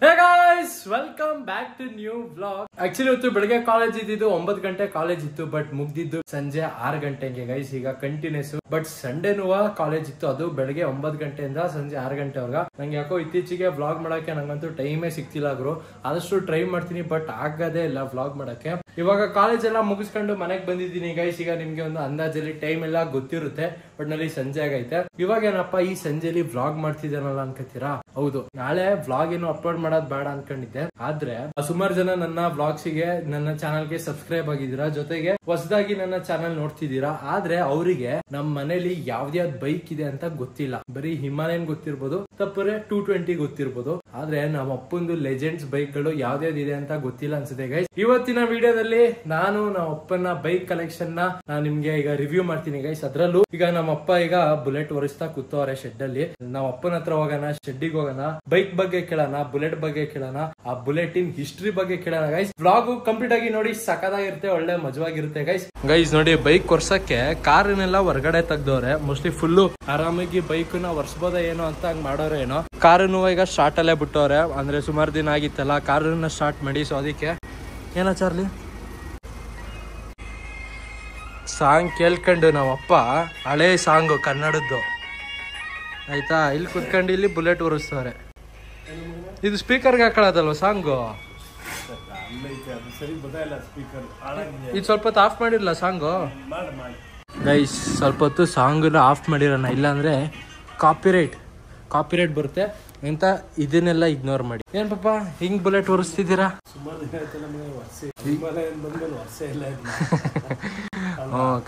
Hey guys, welcome back to new vlog. Actually ಇವತ್ತು ಬೆಳಗ್ಗೆ college ಇದ್ದಿದ್ದು 9 ಗಂಟೆ ಕಾಲೇಜ್ ಇತ್ತು, ಬಟ್ ಮುಗ್ದಿದ್ದು ಸಂಜೆ 6 ಗಂಟೆಗೆ ಗೈಸ್. ಈಗ ಕಂಟಿನ್ಯೂಸ್. ಬಟ್ ಸಂಡೇನೂ ಕಾಲೇಜ್ ಇತ್ತು, ಅದು ಬೆಳಗ್ಗೆ 9 ಗಂಟೆಯಿಂದ ಸಂಜೆ 6 ಗಂಟೆವರೆಗ. ನಂಗೆ ಯಾಕೋ ಇತ್ತೀಚೆಗೆ ವ್ಲಾಗ್ ಮಾಡಕ್ಕೆ ನಂಗಂತೂ ಟೈಮೇ ಸಿಗ್ತಿಲ್ಲ ಗುರು. ಆದಷ್ಟು ಟ್ರೈ ಮಾಡ್ತೀನಿ, ಬಟ್ ಆಗದೇ ಇಲ್ಲ ವ್ಲಾಗ್ ಮಾಡಕ್ಕೆ. ಇವಾಗ ಕಾಲೇಜ್ ಎಲ್ಲ ಮುಗಿಸ್ಕೊಂಡು ಮನೆಗೆ ಬಂದಿದ್ದೀನಿ ಗೈಸ್. ಈಗ ನಿಮ್ಗೆ ಒಂದು ಅಂದಾಜಲ್ಲಿ ಟೈಮ್ ಎಲ್ಲ ಗೊತ್ತಿರುತ್ತೆ, ಬಟ್ ನಲ್ಲಿ ಸಂಜೆ ಆಗೈತೆ. ಇವಾಗ ಏನಪ್ಪ ಈ ಸಂಜೆಲಿ ವ್ಲಾಗ್ ಮಾಡ್ತಿದ್ದೇನಲ್ಲ ಅನ್ಕೋತೀರಾ? ಹೌದು, ನಾಳೆ ವ್ಲಾಗ್ ಏನು ಅಪ್ಲೋಡ್ ಮಾಡೋದ್ ಬೇಡ ಅನ್ಕೊಂಡಿದ್ದೆ. ಆದ್ರೆ ಸುಮಾರು ಜನ ನನ್ನ ವ್ಲಾಗ್ಸ್ ಗೆ, ನನ್ನ ಚಾನಲ್ ಗೆ ಸಬ್ಸ್ಕ್ರೈಬ್ ಆಗಿದ್ದೀರಾ, ಜೊತೆಗೆ ಹೊಸದಾಗಿ ನನ್ನ ಚಾನಲ್ ನೋಡ್ತಿದ್ದೀರಾ. ಆದ್ರೆ ಅವರಿಗೆ ನಮ್ಮ ಮನೇಲಿ ಯಾವ್ದ್ಯಾವ್ದ್ ಬೈಕ್ ಇದೆ ಅಂತ ಗೊತ್ತಿಲ್ಲ. ಬರೀ ಹಿಮಾಲಯನ್ ಗೊತ್ತಿರ್ಬೋದು, ತಪ್ಪರೆ 220 ಗೊತ್ತಿರ್ಬೋದು, ಆದ್ರೆ ನಮ್ಮ ಅಪ್ಪಂದು ಲೆಜೆಂಡ್ಸ್ ಬೈಕ್ ಗಳು ಯಾವ್ದ್ಯಾವ್ದು ಇದೆ ಅಂತ ಗೊತ್ತಿಲ್ಲ ಅನ್ಸುತ್ತೆ ಗೈಸ್. ಇವತ್ತಿನ ವಿಡಿಯೋದಲ್ಲಿ ನಾನು ನಮ್ಮ ಅಪ್ಪನ ಬೈಕ್ ಕಲೆಕ್ಷನ್ ನಾನು ನಿಮ್ಗೆ ಈಗ ರಿವ್ಯೂ ಮಾಡ್ತೀನಿ ಗೈಸ್. ಅದ್ರಲ್ಲೂ ಈಗ ನಮ್ಮ ಅಪ್ಪ ಈಗ ಬುಲೆಟ್ ಒರೆಸ್ತಾ ಕೂತವ್ರೆ ಶೆಡ್ ಅಲ್ಲಿ. ನಮ್ಮ ಅಪ್ಪನ ಹತ್ರ ಹೋಗೋಣ, ಶೆಡ್ಡಿಗೆ ಹೋಗೋಣ, ಬೈಕ್ ಬಗ್ಗೆ ಕೇಳೋಣ, ಬುಲೆಟ್ ಬಗ್ಗೆ ಕೇಳೋಣ, ಆ ಬುಲೆಟ್ ಇನ್ ಹಿಸ್ಟ್ರಿ ಬಗ್ಗೆ ಕೇಳೋಣ ಗೈಸ್. ವ್ಲಾಗ್ ಕಂಪ್ಲೀಟ್ ಆಗಿ ನೋಡಿ, ಸಕದಾಗಿರುತ್ತೆ, ಒಳ್ಳೆ ಮಜವಾಗಿರುತ್ತೆ ಗೈಸ್. ಗೈಸ್ ನೋಡಿ, ಬೈಕ್ ಒರ್ಸಕ್ಕೆ ಕಾರನ್ನೆಲ್ಲ ಹೊರಗಡೆ ತೆಗ್ದವ್ರೆ. ಮೋಸ್ಟ್ಲಿ ಫುಲ್ಲು ಆರಾಮಾಗಿ ಬೈಕ್ ನ ಒರ್ಸ್ಬೋದ ಏನೋ ಅಂತ ಹಂಗ್ ಮಾಡೋರೆ ಏನೋ. ಕಾರನ್ನು ಈಗ ಸ್ಟಾರ್ಟ್ ಅಲ್ಲೇ ಬಿಟ್ಟವ್ರೆ, ಅಂದ್ರೆ ಸುಮಾರು ದಿನ ಆಗಿತ್ತಲ್ಲ ಕಾರನ್ನ ಸ್ಟಾರ್ಟ್ ಮಾಡಿ. ಸೊ ಅದಕ್ಕೆ ಏನ ಚಾರ್ಲಿ ಸಾಂಗ್ ಕೇಳ್ಕೊಂಡು ನಮ್ಮಪ್ಪ ಹಳೇ ಸಾಂಗು ಕನ್ನಡದ್ದು ಆಯ್ತಾ, ಇಲ್ಲಿ ಕುತ್ಕೊಂಡು ಇಲ್ಲಿ ಬುಲೆಟ್ ಒರೆಸ್ತವ್ರೆ. ಇದು ಸ್ಪೀಕರ್ಗೆ ಹಾಕೊಳ್ಳೋದಲ್ವ ಸಾಂಗು? ಇದು ಸ್ವಲ್ಪ ಹೊತ್ತು ಆಫ್ ಮಾಡಿರಲ್ಲ ಸಾಂಗು ಗೈಸ್. ಸ್ವಲ್ಪ ಹೊತ್ತು ಸಾಂಗನ್ನ ಆಫ್ ಮಾಡಿರೋಣ, ಇಲ್ಲಾಂದ್ರೆ ಕಾಪಿರೈಟ್ ಬರುತ್ತೆ ಅಂತ ಇದನ್ನೆಲ್ಲ ಇಗ್ನೋರ್ ಮಾಡಿ. ಏನ್ ಪಾಪ ಹಿಂಗ್ ಬುಲೆಟ್ ಒರೆಸ್ತಿದ್ದೀರಾ?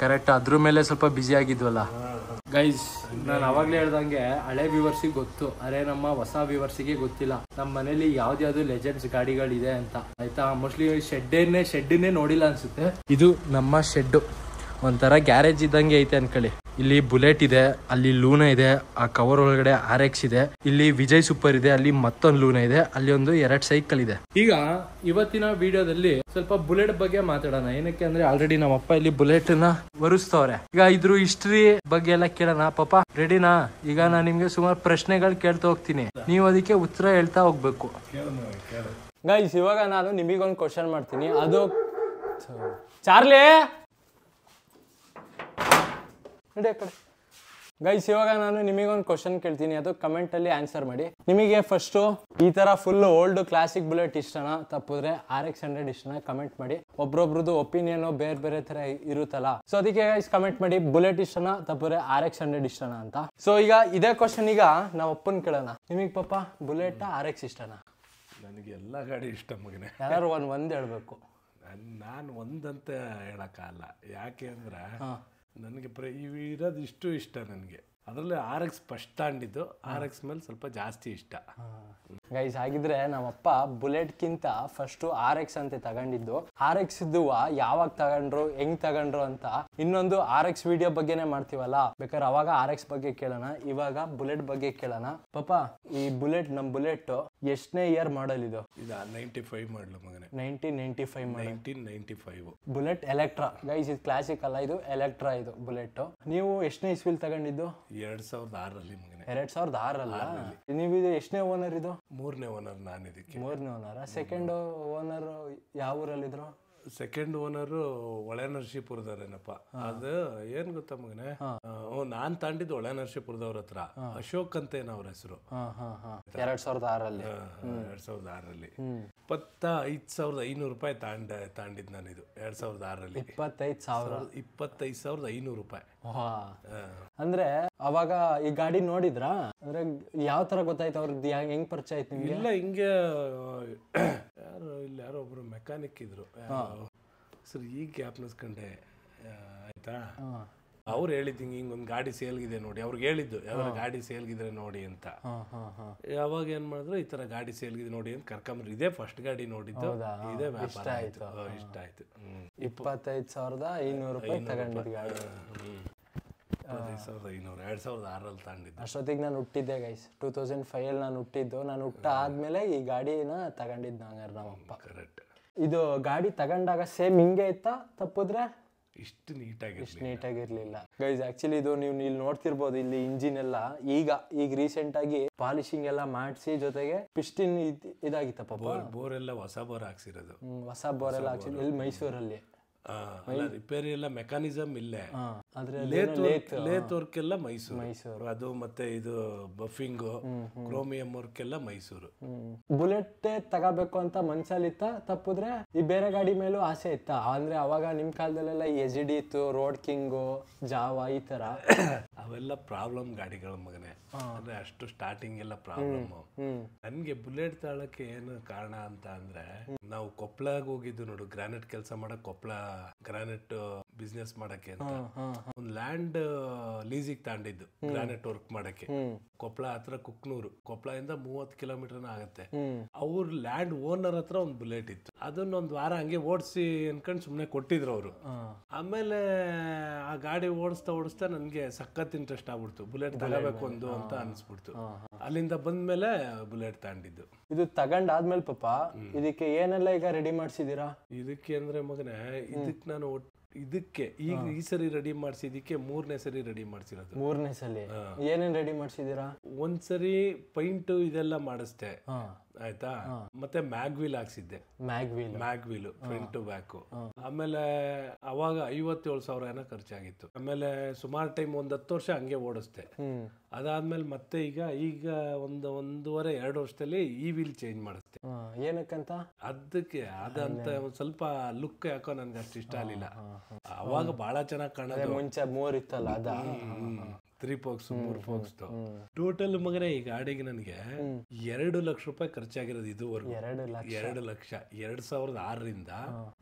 ಕರೆಕ್ಟ್, ಅದ್ರ ಮೇಲೆ ಸ್ವಲ್ಪ ಬಿಸಿ ಆಗಿದ್ವಲ್ಲ ಗೈಸ್. ನಾನು ಅವಾಗ್ಲೇ ಹೇಳ್ದಂಗೆ ಹಳೆ ವ್ಯೂವರ್ಸಿಗೆ ಗೊತ್ತು, ಅರೆ ನಮ್ಮ ಹೊಸ ವ್ಯೂವರ್ಸಿಗೆ ಗೊತ್ತಿಲ್ಲ ನಮ್ಮ ಮನೇಲಿ ಯಾವ್ದು ಲೆಜೆಂಡ್ಸ್ ಗಾಡಿಗಳಿದೆ ಅಂತ ಆಯ್ತಾ. ಮೋಸ್ಟ್ಲಿ ಶೆಡ್ಡನ್ನೇ ನೋಡಿಲ್ಲ ಅನ್ಸುತ್ತೆ. ಇದು ನಮ್ಮ ಶೆಡ್, ಒಂಥರ ಗ್ಯಾರೇಜ್ ಇದ್ದಂಗೆ ಐತೆ ಅನ್ಕೊಳ್ಳಿ. ಇಲ್ಲಿ ಬುಲೆಟ್ ಇದೆ, ಅಲ್ಲಿ ಲೂನಾ ಇದೆ, ಆ ಕವರ್ ಒಳಗಡೆ RX ಇದೆ, ಇಲ್ಲಿ ವಿಜಯ್ ಸೂಪರ್ ಇದೆ, ಅಲ್ಲಿ ಮತ್ತೊಂದು ಲೂನಾ ಇದೆ, ಅಲ್ಲಿ ಒಂದು 2 ಸೈಕಲ್ ಇದೆ. ಈಗ ಇವತ್ತಿನ ವಿಡಿಯೋದಲ್ಲಿ ಸ್ವಲ್ಪ ಬುಲೆಟ್ ಬಗ್ಗೆ ಮಾತಾಡೋಣ. ಏನಕ್ಕೆ ಅಂದ್ರೆ ಆಲ್ರೆಡಿ ನಮ್ಮ ಅಪ್ಪ ಇಲ್ಲಿ ಬುಲೆಟ್ ನ ಒರೆಸ್ತವ್ರೆ. ಈಗ ಇದ್ರ ಹಿಸ್ಟ್ರಿ ಬಗ್ಗೆ ಎಲ್ಲ ಕೇಳೋಣ. ಪಾಪ ರೆಡಿನಾ? ಈಗ ನಾನು ನಿಮ್ಗೆ ಸುಮಾರು ಪ್ರಶ್ನೆಗಳು ಕೇಳ್ತಾ ಹೋಗ್ತೀನಿ, ನೀವು ಅದಕ್ಕೆ ಉತ್ತರ ಹೇಳ್ತಾ ಹೋಗ್ಬೇಕು ಗೈಸ್. ಇವಾಗ ನಾನು ನಿಮಗೊಂದು ಕ್ವಶನ್ ಮಾಡ್ತೀನಿ, ಅದು ಚಾರ್ಲಿ ಗೈಸ್. ಇವಾಗ ನಾನು ನಿಮಗೊಂದು ಕ್ವಶನ್ ಕೇಳ್ತೀನಿ, ಅದು ಕಮೆಂಟ್ ಅಲ್ಲಿ ಆನ್ಸರ್ ಮಾಡಿ. ನಿಮಗೆ ಫಸ್ಟ್ ಈ ತರ ಫುಲ್ ಓಲ್ಡ್ ಕ್ಲಾಸಿಕ್ ಬುಲೆಟ್ ಇಷ್ಟನಾ, ತಪ್ಪಿದ್ರೆ RX 100 ಇಷ್ಟನಾ ಕಮೆಂಟ್ ಮಾಡಿ. ಒಬ್ರೊಬ್ರದ್ದು ಒಪಿನಿಯನ್ ಬೇರೆ ಬೇರೆ ತರ ಇರುತ್ತಲ್ಲ, ಸೊ ಅದಕ್ಕೆ ಗೈಸ್ ಕಮೆಂಟ್ ಮಾಡಿ ಬುಲೆಟ್ ಇಷ್ಟನಾ, ತಪ್ಪಿದ್ರೆ RX 100 ಇಷ್ಟನಾ ಅಂತ. ಸೊ ಈಗ ಇದೇ ಕ್ವಶನ್ ಈಗ ನಾವು ಒಪ್ಪನ್ ಕೇಳೋಣ. ನಿಮಗೆ ಪಾಪ ಬುಲೆಟ್ RX ಇಷ್ಟನಾ? ನನಗೆ ಎಲ್ಲ ಗಾಡಿ ಇಷ್ಟ ಮಗನೇ. ಯಾರು ಒಂದ್ ಹೇಳ್ಬೇಕು. ನಾನು ಒಂದಂತ ಹೇಳಕ್ಕಾಗಲ್ಲ, ಯಾಕೆ ಅಂದ್ರೆ ನನಗೆ ಇರೋದು ಇಷ್ಟ ನನಗೆ. ಅದರಲ್ಲಿ RX ಫಸ್ಟ್ ತಗೊಂಡಿದ್ದು, RX ಮೇಲೆ ಸ್ವಲ್ಪ ಜಾಸ್ತಿ ಇಷ್ಟ ಗೈಸ್. ಹಾಗಿದ್ರೆ ನಮ್ಮಪ್ಪ ಬುಲೆಟ್ ಕಿಂತ ಫಸ್ಟ್ RX ಅಂತ ತಗೊಂಡಿದ್ದು. RX ಇದ್ದುವ ಯಾವಾಗ ತಗೊಂಡ್ರು, ಹೆಂಗ್ ತಗೊಂಡ್ರು ಅಂತ ಇನ್ನೊಂದು RX ವಿಡಿಯೋ ಬಗ್ಗೆನೆ ಮಾಡ್ತೀವಲ್ಲ, ಬೇಕಾದ್ರೆ ಅವಾಗ RX ಬಗ್ಗೆ ಕೇಳೋಣ, ಇವಾಗ ಬುಲೆಟ್ ಬಗ್ಗೆ ಕೇಳೋಣ. ಪಾಪ ಈ ಬುಲೆಟ್, ನಮ್ ಬುಲೆಟ್ ಎಷ್ಟನೇ ಇಯರ್ ಮಾಡಲ್ ಇದು? 95 ಮಾಡಲು ಮಗನೇ. 1995 ಬುಲೆಟ್ ಎಲೆಕ್ಟ್ರಾ ಗೈಸ್. ಇದು ಕ್ಲಾಸಿಕ್ ಅಲ್ಲ, ಇದು ಎಲೆಕ್ಟ್ರಾ ಇದು ಬುಲೆಟ್. ನೀವು ಎಷ್ಟನೇ ಇಸ್ವಿಲ್ ತಗೊಂಡಿದ್ದು? 2006 ಮಗನೇ. 2006 ನೀವು ಇದು ಎಷ್ಟನೇ ಓನರ್? ಇದು 3ನೇ ಓನರ್ ನಾನು. ಇದಕ್ಕೆ 3ನೇ ಓನರ್. ಸೆಕೆಂಡ್ ಓನರ್ ಯಾವ ಊರಲ್ಲಿದ್ರು? Second owner ಹೊಳೆನರಸೀಪುರದವ್ರೇನಪ್ಪ. ಅದು ಏನ್ ಗೊತ್ತಾ ಮಗನೇ, ನಾನ್ ತಾಂಡಿದ್ದು ಹೊಳೆನರಸೀಪುರದವ್ರ ಹತ್ರ, ಅಶೋಕ್ ಅಂತ ಏನ ಅವ್ರ ಹೆಸರು. 2006 25,500 ರೂಪಾಯಿ ತಾಂಡಿದ್ ನಾನು ಇದು 2006. 25,500 ರೂಪಾಯಿ. ಅಂದ್ರೆ ಅವಾಗ ಈ ಗಾಡಿ ನೋಡಿದ್ರಾ? ಅಂದ್ರೆ ಯಾವ ತರ ಗೊತ್ತಾಯ್ತು ಅವ್ರದ್ದು, ಹೆಂಗ್ ಪರಿಚಯ ಆಯ್ತು ನಿಮ್ಗೆ? ಇಲ್ಲ, ಹಿಂಗೆ ಯಾರೋ ಒಬ್ರು ಮೆಕ್ಯಾನಿಕ್ ಇದ್ರು ಸರ್, ಈಗ ಜ್ಞಾಪನಿಸ್ಕೊಂಡೆ ಆಯ್ತಾ. ಅವ್ರು ಹೇಳಿದ್ದು ಹಿಂಗೆ ಒಂದು ಗಾಡಿ ಸೇಲ್ಗಿದೆ ನೋಡಿ, ಅವ್ರಿಗೆ ಹೇಳಿದ್ದು ಯಾವ ಗಾಡಿ ಸೇಲ್ಗಿದ್ರೆ ನೋಡಿ ಅಂತ. ಯಾವಾಗ ಏನ್ ಮಾಡಿದ್ರು, ಈ ತರ ಗಾಡಿ ಸೇಲ್ಗಿದೆ ನೋಡಿ ಅಂತ ಕರ್ಕೊಂಡ್ರು. ಇದೇ ಫಸ್ಟ್ ಗಾಡಿ ನೋಡಿದ್ದು, ಇದೇ ವ್ಯಾಪಾರ ಆಯ್ತು, ಇಷ್ಟ ಆಯ್ತು. 25,500 ರೂಪಾಯಿ ತಗೊಂಡಿದ್ದು ಗಾಡಿ. 2006 ತಗೊಂಡಿದ್ದು. ಅಷ್ಟೊತ್ತಿಗೆ ನಾನು ಹುಟ್ಟಿದ್ದೆ ಗೈಸ್. 2005 ನಾನು ಹುಟ್ಟಿದ್ದು. ನಾನು ಹುಟ್ಟ ಆದ್ಮೇಲೆ ಈ ಗಾಡಿನ ತಗೊಂಡಿದ್ದು ನಮ್ಮಪ್ಪ. ಕರೆಕ್ಟ್. ಇದು ಗಾಡಿ ತಗೊಂಡಾಗ ಸೇಮ್ ಹಿಂಗೆ ಇತ್ತಾ, ತಪ್ಪಿದ್ರೆ? ಇಷ್ಟು ನೀಟಾಗಿರ್ಲಿ. ನೀಟಾಗಿರ್ಲಿಲ್ಲ ಗೈಸ್. ಆಕ್ಚುಲಿ ಇದು ನೀವು ಇಲ್ಲಿ ನೋಡ್ತಿರ್ಬೋದು, ಇಲ್ಲಿ ಇಂಜಿನ್ ಎಲ್ಲ ಈಗ ರೀಸೆಂಟ್ ಆಗಿ ಪಾಲಿಶಿಂಗ್ ಎಲ್ಲ ಮಾಡಿಸಿ, ಜೊತೆಗೆ ಪಿಸ್ಟಿನ್ ಇದಾಗಿತ್ತಪ್ಪ. ಬೋರ್ ಎಲ್ಲ ಹೊಸ ಬೋರ್ ಹಾಕ್ಸಿರೋದು, ಹೊಸ ಬೋರ್ ಎಲ್ಲ ಹಾಕ್ಸಿದ್ರು ಇಲ್ಲಿ ಮೈಸೂರಲ್ಲಿ. ರಿಪೇರಿ ಎಲ್ಲ ಮೆಕ್ಯಾನಿಸಮ್ ಇಲ್ಲೇ, ಆದ್ರೆ ಲೇತ್ ವರ್ಕ್ ಎಲ್ಲ ಮೈಸೂರು. ಅದು ಮತ್ತೆ ಇದು ಬಫಿಂಗ್ ಕ್ರೋಮಿಯಂ ವರ್ಕ್ ಎಲ್ಲ ಮೈಸೂರು. ಬುಲೆಟ್ ತಗೋಬೇಕು ಅಂತ ಮನ್ಸಲ್ಲಿತ್ತ, ತಪ್ಪಿದ್ರೆ ಈ ಬೇರೆ ಗಾಡಿ ಮೇಲೂ ಆಸೆ ಇತ್ತ? ಅಂದ್ರೆ ಅವಾಗ ನಿಮ್ ಕಾಲದಲ್ಲೆಲ್ಲ ಎಜಿಡಿ ಇತ್ತು, ರೋಡ್ ಕಿಂಗು, ಜಾವ ಈ ತರ ಅವೆಲ್ಲ ಪ್ರಾಬ್ಲಮ್ ಗಾಡಿಗಳ ಮಗನೆ. ಅಂದ್ರೆ ಅಷ್ಟು ಸ್ಟಾರ್ಟಿಂಗ್ ಎಲ್ಲ ಪ್ರಾಬ್ಲಮ್. ನನ್ಗೆ ಬುಲೆಟ್ ತಾಳಕ್ಕೆ ಏನು ಕಾರಣ ಅಂತ ಅಂದ್ರೆ, ನಾವು ಕೊಪ್ಪಳಾಗ ಹೋಗಿದ್ದು ನೋಡು, ಗ್ರಾನೈಟ್ ಕೆಲಸ ಮಾಡಕ್, ಕೊಪ್ಪಳ ಗ್ರಾನೈಟ್ ಬಿಸ್ನೆಸ್ ಮಾಡಕ್ಕೆ ಅಂತ ಒಂದ್ ಲ್ಯಾಂಡ್ ಲೀಸಿಗೆ ತಗೊಂಡಿದ್ದು ಗ್ರಾನೈಟ್ ವರ್ಕ್ ಮಾಡಕ್ಕೆ. ಕೊಪ್ಪಳ ಹತ್ರ ಕುಕ್ನೂರು, ಕೊಪ್ಪಳದಿಂದ 30 ಕಿಲೋಮೀಟರ್ ಆಗತ್ತೆ. ಅವ್ರ ಲ್ಯಾಂಡ್ ಓನರ್ ಹತ್ರ ಒಂದ್ ಬುಲೆಟ್ ಇತ್ತು. ಅದನ್ನ ಒಂದ್ ವಾರ ಹಂಗೆ ಓಡಿಸಿ ಅನ್ಕೊಂಡ್ ಸುಮ್ನೆ ಕೊಟ್ಟಿದ್ರು ಅವರು. ಆಮೇಲೆ ಆ ಗಾಡಿ ಓಡಿಸ್ತಾ ನನ್ಗೆ ಸಖತ್ ಇಂಟ್ರೆಸ್ಟ್ ಆಗ್ಬಿಡ್ತು, ಬುಲೆಟ್ ತಗೋಬೇಕು ಒಂದು ಅಂತ ಅನ್ಸ್ಬಿಡ್ತು. ಅಲ್ಲಿಂದ ಬಂದ್ಮೇಲೆ ಬುಲೆಟ್ ತಗೊಂಡಿದ್ದು. ಇದು ತಗೊಂಡಾದ್ಮೇಲೆ ಪಾಪ ಇದಕ್ಕೆ ಏನೆಲ್ಲ ಈಗ ರೆಡಿ ಮಾಡ್ಸಿದೀರಾ? ಇದಕ್ಕೆ ಅಂದ್ರೆ ಮಗನೇ, ಇದಕ್ಕೆ ಈಗ ಈ ಸರಿ ರೆಡಿ ಮಾಡ್ಸಿದಕ್ಕೆ 3ನೇ ಸರಿ ರೆಡಿ ಮಾಡ್ಸಿರೋದು. 3ನೇ ಸಲ ಏನೇನ್ ರೆಡಿ ಮಾಡ್ಸಿದೀರಾ? ಒಂದ್ಸರಿ ಪೈಂಟ್ ಇದೆಲ್ಲ ಮಾಡಿಸ್ದೆ, ಆಯ್ತಾ. ಮತ್ತೆ ಮ್ಯಾಗ್ವೀಲ್ ಹಾಕ್ಸಿದ್ದೆ, ಮ್ಯಾಗ್ವೀಲ್ ಫ್ರಂಟ್ ಟು ಬ್ಯಾಕ್. ಆಮೇಲೆ ಅವಾಗ 57,000 ಏನೋ ಖರ್ಚಾಗಿತ್ತು. ಆಮೇಲೆ ಸುಮಾರು ಟೈಮ್ 10 ವರ್ಷ ಹಂಗೆ ಓಡಿಸ್ದೆ. ಅದಾದ್ಮೇಲೆ ಮತ್ತೆ ಈಗ ಒಂದೂವರೆ 2 ವರ್ಷದಲ್ಲಿ ಈ ವೀಲ್ ಚೇಂಜ್ ಮಾಡಿಸ್ದೆ. ಏನಕ್ಕಂತ? ಅದಕ್ಕೆ ಅದಂತ ಒಂದ್ ಸ್ವಲ್ಪ ಲುಕ್ ಯಾಕೋ ನನ್ಗೆ ಅಷ್ಟು ಇಷ್ಟ ಆಗ್ಲಿಲ್ಲ. ಅವಾಗ ಬಹಳ ಚೆನ್ನಾಗಿ ಕಾಣೋದು. ಮುಂಚೆ 3 ಇತ್ತಲ್ಲ, ಅದ 3 ಫೋಕ್ಸ್ 3 ಫೋಕ್ಸ್ ಟೋಟಲ್ ಮಗನೇ. ಈ ಗಾಡಿಗೆ ನನಗೆ 2 ಲಕ್ಷ ರೂಪಾಯಿ ಖರ್ಚಾಗಿರೋದು ಇದುವರೆಗೂ. 2 ಲಕ್ಷ 2006ರಿಂದ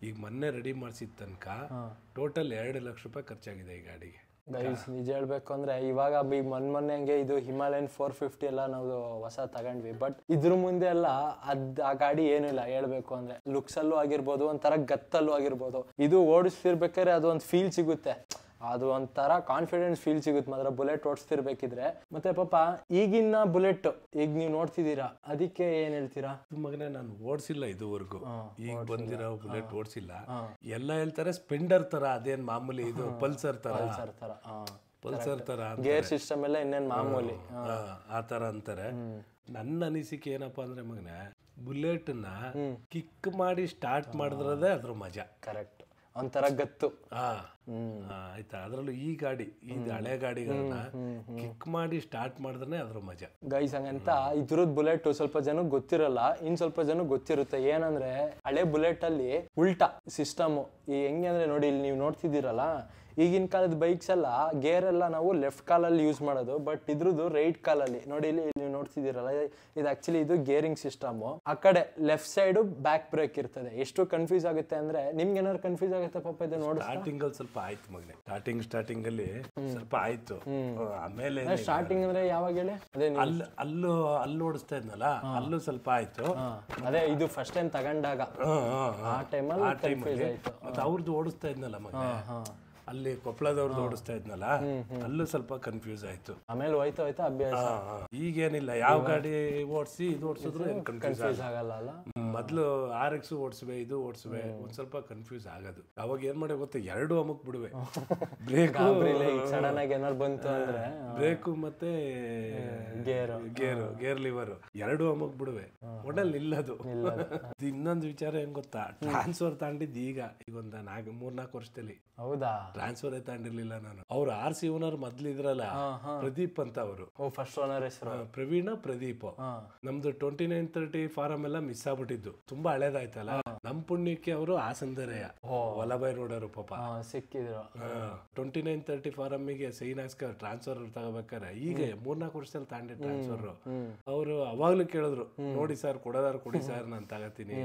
ಈಗ ಮೊನ್ನೆ ರೆಡಿ ಮಾಡ್ಸಿದ ತನಕ ಟೋಟಲ್ 2 ಲಕ್ಷ ರೂಪಾಯಿ ಖರ್ಚಾಗಿದೆ ಈ ಗಾಡಿಗೆ. ಗೈಸ್ ನಿಜ ಹೇಳ್ಬೇಕು ಅಂದ್ರೆ, ಇವಾಗ ಮೊನ್ನೆ ಹಂಗೆ ಇದು ಹಿಮಾಲಯನ್ 450 ಎಲ್ಲ ನಾವು ಹೊಸ ತಗೊಂಡ್ವಿ. ಬಟ್ ಇದ್ರ ಮುಂದೆ ಎಲ್ಲ ಆ ಗಾಡಿ ಏನಿಲ್ಲ ಹೇಳ್ಬೇಕು ಅಂದ್ರೆ. ಲುಕ್ಸ್ ಅಲ್ಲೂ ಆಗಿರ್ಬೋದು, ಒಂಥರ ಗತ್ತಲ್ಲೂ ಆಗಿರ್ಬೋದು. ಇದು ಓಡಿಸ್ತಿರ್ಬೇಕಾದ್ರೆ ಅದು ಒಂದು ಫೀಲ್ ಸಿಗುತ್ತೆ, ಅದು ಒಂಥರ ಕಾನ್ಫಿಡೆನ್ಸ್ ಫೀಲ್ ಸಿಗುತ್ತೆ ಮಾತ್ರ ಬುಲೆಟ್ ಓಡಿಸ್ತಿರ್ಬೇಕಿದ್ರೆ. ಮತ್ತೆ ಪಾಪ ಈಗಿನ ಬುಲೆಟ್ ಈಗ ನೀವು ನೋಡ್ತಿದ್ದೀರಾ, ಅದಕ್ಕೆ ಏನ್ ಹೇಳ್ತೀರಾ? ಮಗನೇ ನಾನು ಓಡಿಸಿಲ್ಲ ಇದುವರೆಗೂ, ಈಗ ಬಂದಿರೋ ಬುಲೆಟ್ ಓಡಿಸಿಲ್ಲ. ಎಲ್ಲ ಹೇಳ್ತಾರೆ ಸ್ಪೆಂಡರ್ ತರ, ಅದೇನ್ ಮಾಮೂಲಿ ಇದು ಪಲ್ಸರ್ ತರ ಗೇರ್ ಸಿಸ್ಟಮ್ ಎಲ್ಲ ಇನ್ನೇನ್ ಮಾಮೂಲಿ ಆ ತರ ಅಂತಾರೆ. ನನ್ನ ಅನಿಸಿಕೆ ಏನಪ್ಪಾ ಅಂದ್ರೆ ಮಗನೇ, ಬುಲೆಟ್ ನ ಕಿಕ್ ಮಾಡಿ ಸ್ಟಾರ್ಟ್ ಮಾಡಿದ್ರದೇ ಅದ್ರ ಮಜಾ. ಕರೆಕ್ಟ್, ಒಂಥರ ಗತ್ತು. ಆಯ್ತಾ. ಅದ್ರಲ್ಲೂ ಈ ಗಾಡಿ, ಇದು ಹಳೆ ಗಾಡಿಗಳನ್ನ ಕಿಕ್ ಮಾಡಿ ಸ್ಟಾರ್ಟ್ ಮಾಡಿದ್ರೆ ಅದ್ರ ಮಜಾ. ಗೈಸ್ ಹಂಗಂತ ಇದ್ರದ್ ಬುಲೆಟ್ ಸ್ವಲ್ಪ ಜನಕ್ಕೆ ಗೊತ್ತಿರಲ್ಲ, ಇನ್ ಸ್ವಲ್ಪ ಜನಕ್ಕೆ ಗೊತ್ತಿರುತ್ತೆ. ಏನಂದ್ರೆ ಹಳೆ ಬುಲೆಟ್ ಅಲ್ಲಿ ಉಲ್ಟಾ ಸಿಸ್ಟಮ್. ಈ ಹೆಂಗೆ ಅಂದ್ರೆ ನೋಡಿ, ಇಲ್ಲಿ ನೀವು ನೋಡ್ತಿದ್ದೀರಲ್ಲ, ಈಗಿನ ಕಾಲದ ಬೈಕ್ಸ್ ಎಲ್ಲ ಗೇರ್ ಎಲ್ಲ ನಾವು ಲೆಫ್ಟ್ ಕಾಲಲ್ಲಿ ಯೂಸ್ ಮಾಡೋದು, ಬಟ್ ಇದ್ರದ್ದು ರೈಟ್ ಕಾಲಲ್ಲಿ ನೋಡಿ. ಇಲ್ಲಿ ನೀವು ನೋಡ್ತಿದ್ದೀರಲ್ಲ, ಇದು ಆಕ್ಚುಲಿ ಇದು ಗೇರಿಂಗ್ ಸಿಸ್ಟಮ್. ಆ ಕಡೆ ಲೆಫ್ಟ್ ಸೈಡ್ ಬ್ಯಾಕ್ ಬ್ರೇಕ್ ಇರ್ತದೆ. ಎಷ್ಟು ಕನ್ಫ್ಯೂಸ್ ಆಗುತ್ತೆ ಅಂದ್ರೆ, ನಿಮ್ಗೆ ಏನಾದ್ರು ಕನ್ಫ್ಯೂಸ್ ಆಗುತ್ತೆ ಪಾಪ ಇದು ನೋಡಿ? ಸ್ಟಾರ್ಟಿಂಗ್ ಅಲ್ಲಿ ಸ್ವಲ್ಪ ಆಯ್ತು ಮಗನೆ, ಸ್ಟಾರ್ಟಿಂಗ್ ಅಲ್ಲಿ ಸ್ವಲ್ಪ ಆಯ್ತು. ಆಮೇಲೆ ಸ್ಟಾರ್ಟಿಂಗ್ ಅಂದ್ರೆ ಯಾವಾಗ ಹೇಳಿ? ಅದೇ ಅಲ್ಲೂ ಓಡಿಸ್ತಾ ಇದ್ನಲ್ಲ, ಅಲ್ಲೂ ಸ್ವಲ್ಪ ಆಯ್ತು. ಅದೇ ಇದು ಫಸ್ಟ್ ಟೈಮ್ ತಗೊಂಡಾಗ ಆ ಟೈಮಲ್ಲಿ ಕನ್ಫ್ಯೂಸ್ ಆಯ್ತು. ಮತ್ತೆ ಅವ್ರದ್ದು ಓಡಿಸ್ತಾ ಇದ್ನಲ್ಲ ಮಗನೆ, ಅಲ್ಲಿ ಕೊಪ್ಪಳದವ್ರದ್ದು ಓಡಿಸ್ತಾ ಇದ್ನಲ್ಲ, ಅಲ್ಲೂ ಸ್ವಲ್ಪ ಕನ್ಫ್ಯೂಸ್ ಆಯ್ತು. ಆಮೇಲೆ ಹೋಯ್ತಾ ಅಭ್ಯಾಸ. ಈಗೇನಿಲ್ಲ, ಯಾವ ಗಾಡಿ ಓಡಿಸಿ ಇದು ಓಡಿಸಿದ್ರು ಕನ್ಫ್ಯೂಸ್ ಆಗಲ್ಲ. ಮೊದ್ಲು RX ಓಡಿಸುವೆ, ಇದು ಓಡಿಸುವೆ, ಒಂದ್ ಸ್ವಲ್ಪ ಕನ್ಫ್ಯೂಸ್ ಆಗೋದು. ಅವಾಗ ಏನ್ ಮಾಡಿ ಗೊತ್ತಾ, 2 ಅಮುಕ್ ಬಿಡುವೆ, ಬ್ರೇಕ್ ಸಡನ್ ಆಗಿ ಏನಾರು ಬಂತು ಅಂದ್ರೆ ಬ್ರೇಕು ಮತ್ತೆ ಗೇರ್ ಲಿವರ್ 2 ಅಮುಕ್ ಬಿಡುವೆ, ಒಡಲ್ ನಿಲ್ಲದು. ಇನ್ನೊಂದು ವಿಚಾರ ಏನ್ ಗೊತ್ತಾ, ಟ್ರಾನ್ಸ್ಫರ್ ತಗೊಂಡಿದ್ದು ಈಗ ಒಂದು 3-4 ವರ್ಷದಲ್ಲಿ. ಹೌದಾ? ಟ್ರಾನ್ಸ್ಫರ್ ತಗೊಂಡಿರ್ಲಿಲ್ಲ ನಾನು. ಅವ್ರು RC ಓನರ್ ಮೊದ್ಲು ಇದ್ರಲ್ಲ, ಪ್ರದೀಪ್ ಅಂತ ಅವರು. ಫಸ್ಟ್ ಓನರ್ ಹೆಸರು ಪ್ರವೀಣ ಪ್ರದೀಪ್. ನಮ್ದು 2930 ಫಾರಂ ಎಲ್ಲ ಮಿಸ್ ಆಗ್ಬಿಟ್ಟಿದ್ದು, ತುಂಬಾ ಹಳೇದಾಯ್ತಲ್ಲ. ನಮ್ ಪುಣ್ಯಕ್ಕೆ ಅವರು ಹಾಸನದರೆಯ ವಲ್ಲಭಾಯ್ ರೋಡರು ಪಾಪ ಸಿಕ್ಕಿದ್ರು. 2930 ಫಾರಮ್ಗೆ ಸೈನ್ ಹಾಕ್ಸ್ಕ ಟ್ರಾನ್ಸ್ಫರ್ ತಗೋಬೇಕಾರೆ ಈಗ 3-4 ವರ್ಷದಲ್ಲಿ ತಾಂಡಿ ಟ್ರಾನ್ಸ್ಫರ್. ಅವರು ಅವಾಗ್ಲೂ ಕೇಳಿದ್ರು, ನೋಡಿ ಸರ್ ಕೊಡೋದಾರು ಕೊಡಿ ಸರ್, ನಾನು ತಗೋತೀನಿ,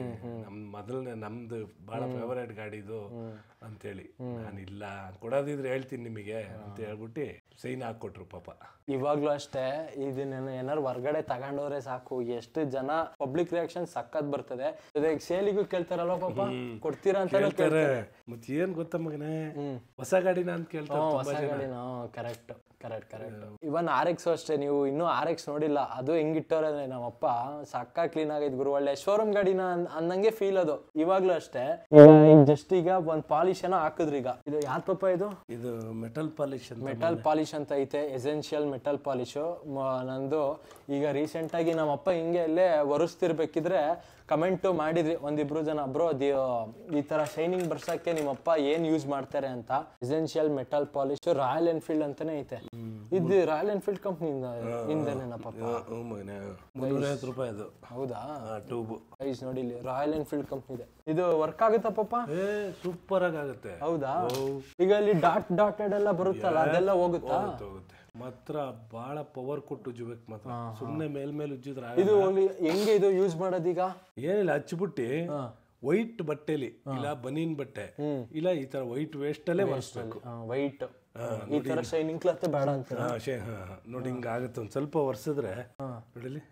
ನಮ್ದು ಬಹಳ ಫೇವರೇಟ್ ಗಾಡಿ ಇದು ಅಂತೇಳಿ. ನಾನಿಲ್ಲ, ಕೊಡೋದಿದ್ರೆ ಹೇಳ್ತೀನಿ ನಿಮಗೆ ಅಂತ ಹೇಳ್ಬಿಟ್ಟು ಸೈನ್ ಹಾಕೊಟ್ರು ಪಾಪ. ಇವಾಗ್ಲೂ ಅಷ್ಟೇ, ಇದನ್ನ ಏನಾರು ಹೊರ್ಗಡೆ ತಗೊಂಡವ್ರೆ ಸಾಕು, ಎಷ್ಟು ಜನ ಪಬ್ಲಿಕ್ ರಿಯಾಕ್ಷನ್ ಸಕ್ಕತ್ ಬರ್ತದೆ. ಸೇಲಿಗೂ ಕೇಳ್ತಾರಲ್ವ ಪಾಪ, ಕೊಡ್ತೀರಾ ಅಂತ ಹೇಳ್ತಾರೆ. ಮತ್ತೆ ಏನ್ ಗೊತ್ತ ಮಗನೇ, ಹೊಸ ಗಾಡಿನ ಅಂತ ಕೇಳ್ತಾರೆ. ಹೊಸ ಗಾಡಿನ ಕರೆಕ್ಟ್. ಕರೆಕ್ಟ್ ಇವನ್ RX ಅಷ್ಟೇ, ನೀವು ಇನ್ನೂ RX ನೋಡಿಲ್ಲ, ಅದು ಹೆಂಗಿಟ್ಟವ್ರೆ ಅಂದ್ರೆ ನಮ್ಮಪ್ಪ ಸಕ್ಕ ಕ್ಲೀನ್ ಆಗೈತ್ ಗುರು, ಒಳ್ಳೆ ಶೋರೂಮ್ ಗಾಡಿನ ಅನ್ನಂಗೆ ಫೀಲ್ ಅದು. ಇವಾಗ್ಲೂ ಅಷ್ಟೇ, ಜಸ್ಟ್ ಈಗ ಒಂದ್ ಪಾಲಿಶ್ ಏನೋ ಹಾಕಿದ್ರಿ. ಈಗ ಇದು ಯಾವ್ದು ಪಪ್ಪ? ಇದು ಮೆಟಲ್ ಪಾಲಿಶ್ ಅಂತ ಐತೆ, ಎಸೆನ್ಷಿಯಲ್ ಮೆಟಲ್ ಪಾಲಿಶ್. ನಂದು ಈಗ ರೀಸೆಂಟ್ ಆಗಿ ನಮ್ಮಪ್ಪ ಹಿಂಗೆ ಅಲ್ಲೇ ಒರೆಸ್ತಿರ್ಬೇಕಿದ್ರೆ ಕಮೆಂಟ್ ಮಾಡಿದ್ರಿ ಒಂದಿಬ್ರು ಜನ, ಬ್ರೋ ಈ ತರ ಶೈನಿಂಗ್ ಬರ್ಸಕ್ಕೆ ನಿಮ್ಮಪ್ಪ ಏನ್ ಯೂಸ್ ಮಾಡ್ತಾರೆ ಅಂತ. Essential metal polish royal Enfield ಅಂತಾನೆ ಐತೆ. ಇದು ರಾಯಲ್ ಎನ್ಫೀಲ್ಡ್ ಕಂಪ್ನಿಯಿಂದ ಇಂದನೇನಪ್ಪ? ₹350 ಅದು. ಹೌದಾ? ಟ್ಯೂಬ್ ಪ್ರೈಸ್ ನೋಡಿ, ಇಲ್ಲಿ ರಾಯಲ್ ಎನ್ಫೀಲ್ಡ್ ಕಂಪ್ನಿ ಇದೆ. ಇದು ವರ್ಕ್ ಆಗುತ್ತಪ್ಪ? ಸೂಪರ್ ಆಗುತ್ತೆ. ಹೌದಾ? ಈಗ ಅಲ್ಲಿ ಡಾಟೆಡ್ ಎಲ್ಲ ಬರುತ್ತಲ್ಲ, ಅದೆಲ್ಲ ಹೋಗುತ್ತಾ? ಮಾತ್ರ ಬಹಳ ಪವರ್ ಕೊಟ್ಟು ಉಜ್ಜಬೇಕು ಮಾತ್ರ, ಸುಮ್ನೆ ಮೇಲ್ ಉಜ್ಜಿದ್ರೆ ಇದು ಹೆಂಗೆ ಇದು ಯೂಸ್ ಮಾಡೋದೀಗ? ಏನಿಲ್ಲ, ಹಚ್ಬಿಟ್ಟು ವೈಟ್ ಬಟ್ಟೆಲಿ ಇಲ್ಲ ಬನೀನ್ ಬಟ್ಟೆ ಇಲ್ಲ ಈ ತರ ವೈಟ್ ವೇಸ್ಟ್ ಅಲ್ಲೇ ಒರೆಸ್ಬೇಕು. ವೈಟ್ ಈ ತರ ಶೈನಿಂಗ್ ಕ್ಲಾತ್ ಬೇಡ ಅಂತ ನೋಡಿ, ಹಿಂಗ ಆಗುತ್ತೆ. ಒಂದ್ ಸ್ವಲ್ಪ ಒರೆಸಿದ್ರೆ ನೋಡಿಲಿ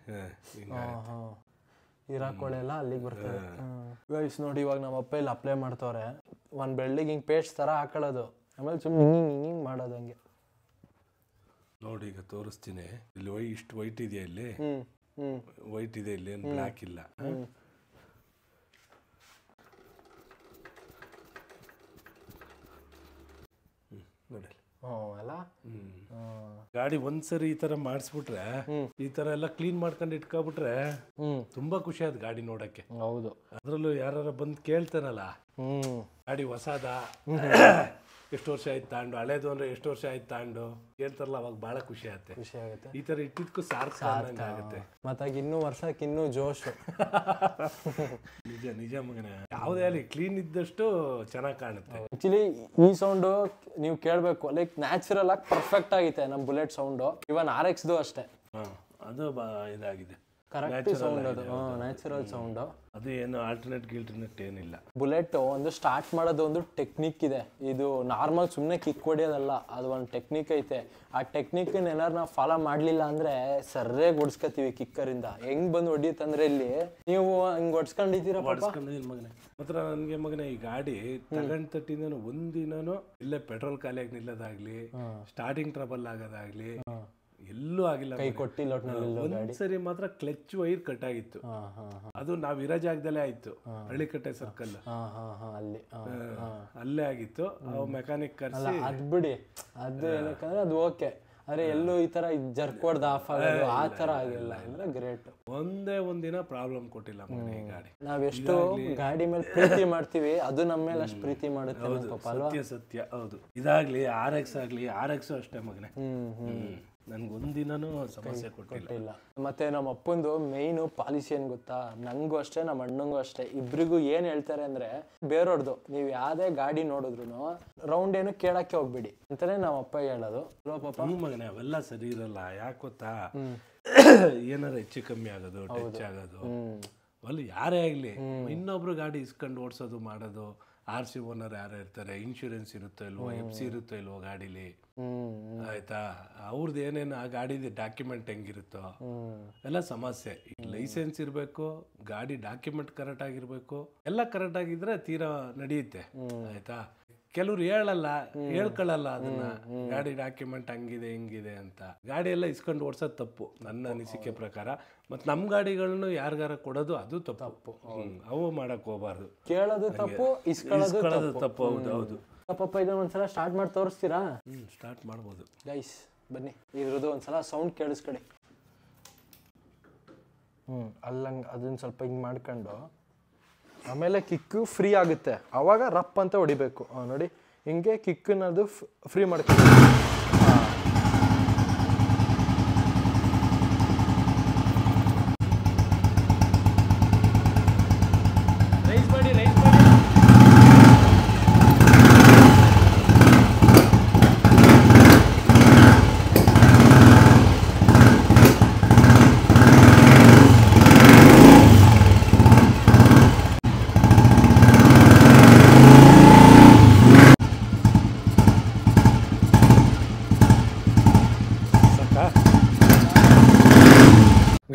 ಇರಾಕೊಳೆಲ್ಲ ಅಲ್ಲಿಗೆ ಬರ್ತದೆ. ಗೈಸ್ ನೋಡಿ, ಇವಾಗ ನಮ್ಮ ಅಪ್ಪ ಇಲ್ಲಿ ಅಪ್ಲೈ ಮಾಡ್ತವ್ರೆ. ಒಂದ್ ಬೆಳ್ಳಿಗೆ ಹಿಂಗ್ ಪೇಸ್ಟ್ ತರ ಹಾಕೊಳ್ಳೋದು, ಆಮೇಲೆ ಸುಮ್ಮನೆ ಹಿಂಗ್ ಮಾಡೋದು ಹಂಗೆ. ನೋಡಿ ಈಗ ತೋರಿಸ್ತೀನಿ. ಇಲ್ಲಿ ಇಷ್ಟು ವೈಟ್ ಇದೆಯಾ? ಇಲ್ಲಿ ವೈಟ್ ಇದೆ, ಇಲ್ಲಿ ಏನು ಬ್ಲ್ಯಾಕ್ ಇಲ್ಲ. ನೋಡಿ ಗಾಡಿ ಒಂದ್ಸರಿ ಈ ತರ ಮಾಡಿಸ್ಬಿಟ್ರೆ, ಈ ತರ ಎಲ್ಲ ಕ್ಲೀನ್ ಮಾಡ್ಕೊಂಡು ಇಟ್ಕೊಬಿಟ್ರೆ ತುಂಬಾ ಖುಷಿ ಆಯ್ತು ಗಾಡಿ ನೋಡಕ್ಕೆ. ಹೌದು, ಅದ್ರಲ್ಲೂ ಯಾರು ಬಂದು ಕೇಳ್ತಾನಲ್ಲ ಗಾಡಿ ಹೊಸದ ಎಷ್ಟು ವರ್ಷ ಆಯ್ತು ತಾಂಡು, ಹಳೇದು ಅಂದ್ರೆ ಎಷ್ಟು ವರ್ಷ ಆಯ್ತು ತಾಂಡು ಹೇಳ್ತಾರಲ್ಲ, ಅವಾಗ ಬಹಳ ಖುಷಿ ಆಗುತ್ತೆ. ಈ ತರ ಇಟ್ಟಿದ್ಕು ಸಾರ್ಥಕ ಆಗುತ್ತೆ. ಮತ್ತಾಗ ಇನ್ನೂ ವರ್ಷಕ್ಕೆ ಇನ್ನೂ ಜೋಶು. ನಿಜ ಮಗನೇ, ಯಾವುದೇ ಅಲ್ಲಿ ಕ್ಲೀನ್ ಇದ್ದಷ್ಟು ಚೆನ್ನಾಗಿ ಕಾಣುತ್ತೆ. ಆಕ್ಚುಲಿ ಈ ಸೌಂಡು ನೀವು ಕೇಳಬೇಕು, ಲೈಕ್ ನ್ಯಾಚುರಲ್ ಆಗಿ ಪರ್ಫೆಕ್ಟ್ ಆಗೈತೆ ನಮ್ಮ ಬುಲೆಟ್ ಸೌಂಡು. ಇವನ್ RXದು ಅಷ್ಟೇ, ಅದು ಇದಾಗಿದೆ, ಕರೆಕ್ಟ್ ಸೌಂಡ್. ಅದು ನ್ಯಾಚುರಲ್ ಸೌಂಡ್. ಅದು ಏನು ಆಲ್ಟರ್ನೇಟ್ ಏನಿಲ್ಲ. ಬುಲೆಟ್ ಒಂದು ಸ್ಟಾರ್ಟ್ ಮಾಡೋದು ಒಂದು ಟೆಕ್ನಿಕ್ ಇದೆ. ಇದು ನಾರ್ಮಲ್ ಸುಮ್ಮನೆ ಕಿಕ್ ಹೊಡಿಯೋದಲ್ಲ, ಅದು ಒಂದು ಟೆಕ್ನಿಕ್ ಐತೆ. ಆ ಟೆಕ್ನಿಕ್ ಏನಾರು ನಾವು ಫಾಲೋ ಮಾಡ್ಲಿಲ್ಲ ಅಂದ್ರೆ ಸರ್ರೇಗ್ ಹೊಡ್ಸ್ಕೊತೀವಿ ಕಿಕ್ಕರಿಂದ. ಹೆಂಗ್ ಬಂದು ಹೊಡಿಯುತ್ತಂದ್ರೆ ಇಲ್ಲಿ ನೀವು ಹಿಂಗ್ ಹೊಡ್ಸ್ಕೊಂಡಿದ್ದೀರಾ? ಮಗನೇ ಮಾತ್ರ ನನ್ಗೆ ಮಗನೇ, ಈ ಗಾಡಿ ತಟ್ಟಿಂದ ಒಂದಿನೂ ಇಲ್ಲೇ ಪೆಟ್ರೋಲ್ ಖಾಲಿಯಾಗಿ ನಿಲ್ಲೋದಾಗ್ಲಿ, ಸ್ಟಾರ್ಟಿಂಗ್ ಟ್ರಬಲ್ ಆಗೋದಾಗ್ಲಿ ಎಲ್ಲೂ ಆಗಿಲ್ಲ. ಕೈ ಕೊಟ್ಟಿಲ್ಲ. ಒಂದ್ಸರಿ ಮಾತ್ರ ಕ್ಲಚ್ ವೈರ್ ಕಟ್ ಆಗಿತ್ತು. ಅದು ನಾವ್ ಇರೋ ಜಾಗದಲ್ಲೇ ಆಯ್ತು, ಹಳ್ಳಿಕಟ್ಟೆ ಸರ್ಕಲ್ ಅಲ್ಲೇ ಆಗಿತ್ತು. ಮೆಕ್ಯಾನಿಕ್ ಕರ್ಸಿ ಅದ್ ಬಿಡಿ, ಅದು ಏನಕ್ಕಂದ್ರೆ ಅದು ಓಕೆ. ಆದ್ರೆ ಎಲ್ಲೂ ಈ ತರ ಜರ್ಕ್ ಹೊಡೆದು ಆಫ್ ಆಗೋದು ಆ ತರ ಆಗಿಲ್ಲ ಅಂದ್ರೆ ಗ್ರೇಟ್. ಒಂದೇ ಒಂದಿನ ಪ್ರಾಬ್ಲಮ್ ಕೊಟ್ಟಿಲ್ಲ ಮಗನೇ ಈ ಗಾಡಿ. ನಾವೆಷ್ಟು ಗಾಡಿ ಮೇಲೆ ಪ್ರೀತಿ ಮಾಡ್ತೀವಿ, ಅದು ನಮ್ಮ ಮೇಲೆ ಅಷ್ಟು ಪ್ರೀತಿ ಮಾಡುತ್ತೆ. ಸತ್ಯ ಹೌದು. ಇದಾಗ್ಲಿ RX ಆಗ್ಲಿ, RX ಅಷ್ಟೇ ಮಗನೇ, ನನ್ಗೊಂದಿನೂ ಸಮಸ್ಯೆ ಕೊಟ್ಟಿಲ್ಲ. ಮತ್ತೆ ನಮ್ಮ ಅಪ್ಪಂದು ಮೇಯ್ನು ಪಾಲಿಸಿ ಏನ್ ಗೊತ್ತಾ? ನಂಗೂ ಅಷ್ಟೇ, ನಮ್ಮ ಅಣ್ಣಂಗೂ ಅಷ್ಟೇ, ಇಬ್ರಿಗೂ ಏನ್ ಹೇಳ್ತಾರೆ ಅಂದ್ರೆ, ಬೇರೋರ್ದು ನೀವ್ ಯಾವ್ದೇ ಗಾಡಿ ನೋಡಿದ್ರು ರೌಂಡ್ ಏನು ಕೇಳಕ್ಕೆ ಹೋಗ್ಬಿಡಿ ಅಂತಾನೆ ನಮ್ಮ ಅಪ್ಪ ಹೇಳೋದು. ಮಗನೇ ಅವೆಲ್ಲ ಸರಿ ಇರಲ್ಲ. ಯಾಕೆ ಗೊತ್ತಾ? ಏನಾರ ಹೆಚ್ಚು ಕಮ್ಮಿ ಆಗೋದು, ಟಚ್ ಆಗೋದು, ಅಲ್ಲಿ ಯಾರೇ ಆಗ್ಲಿ ಇನ್ನೊಬ್ರು ಗಾಡಿ ಇಸ್ಕೊಂಡು ಓಡಿಸೋದು ಮಾಡೋದು. RC ಓನರ್ ಯಾರು ಇರ್ತಾರೆ, ಇನ್ಶೂರೆನ್ಸ್ ಇರುತ್ತೋ ಇಲ್ವೋ, FC ಇರುತ್ತೋ ಇಲ್ವೋ ಗಾಡಿಲಿ, ಆಯ್ತಾ? ಅವ್ರದ್ದು ಏನೇನು ಆ ಗಾಡಿದ ಡಾಕ್ಯುಮೆಂಟ್ ಹೆಂಗಿರುತ್ತೋ ಎಲ್ಲ ಸಮಸ್ಯೆ. ಲೈಸೆನ್ಸ್ ಇರಬೇಕು, ಗಾಡಿ ಡಾಕ್ಯುಮೆಂಟ್ ಕರೆಕ್ಟ್ ಆಗಿರ್ಬೇಕು, ಎಲ್ಲ ಕರೆಕ್ಟ್ ಆಗಿದ್ರೆ ತೀರಾ ನಡೆಯುತ್ತೆ, ಆಯ್ತಾ? ಕೆಲವ್ರು ಹೇಳ್ಕೊಳ್ಳಲ್ಲ ಅದನ್ನ, ಗಾಡಿ ಡಾಕ್ಯುಮೆಂಟ್ ಹಂಗಿದೆ ಹಿಂಗಿದೆ ಅಂತ. ಗಾಡಿ ಎಲ್ಲ ಇಸ್ಕೊಂಡು ಓಡ್ಸೋದು ತಪ್ಪು ನನ್ನ ಅನಿಸಿಕೆ ಪ್ರಕಾರ. ಮತ್ ನಮ್ ಗಾಡಿಗಳನ್ನ ಯಾರಿಗಾರ ಕೊಡೋದು ಅದು ತಪ್ಪು. ಅವು ಮಾಡಕ್ ಹೋಗ್ಬಾರ್ದು. ಕೇಳೋದು ತಪ್ಪು, ಇಸ್ಕೊಳ್ಳೋದು ತಪ್ಪು. ಹೌದು. ಪಾಪ ಇದನ್ನ ಒಂದ್ಸಲ ಸ್ಟಾರ್ಟ್ ಮಾಡಿ ತೋರಿಸ್ತೀರಾ? ಸ್ಟಾರ್ಟ್ ಮಾಡ್ಬೋದು ಗೈಸ್, ಬನ್ನಿ. ಇದ್ರದ್ದು ಒಂದ್ಸಲ ಸೌಂಡ್ ಕೇಳಿಸ್ಕೊಳ್ಳಿ. ಅಲ್ಲಂಗೆ ಅದನ್ನ ಸ್ವಲ್ಪ ಹಿಂಗೆ ಮಾಡ್ಕೊಂಡು ಆಮೇಲೆ ಕಿಕ್ಕು ಫ್ರೀ ಆಗುತ್ತೆ, ಅವಾಗ ರಪ್ ಅಂತ ಹೊಡಿಬೇಕು. ನೋಡಿ ಹಿಂಗೆ ಕಿಕ್ಕನ್ನದು ಫ್ರೀ ಮಾಡ್ಕೊಂಡು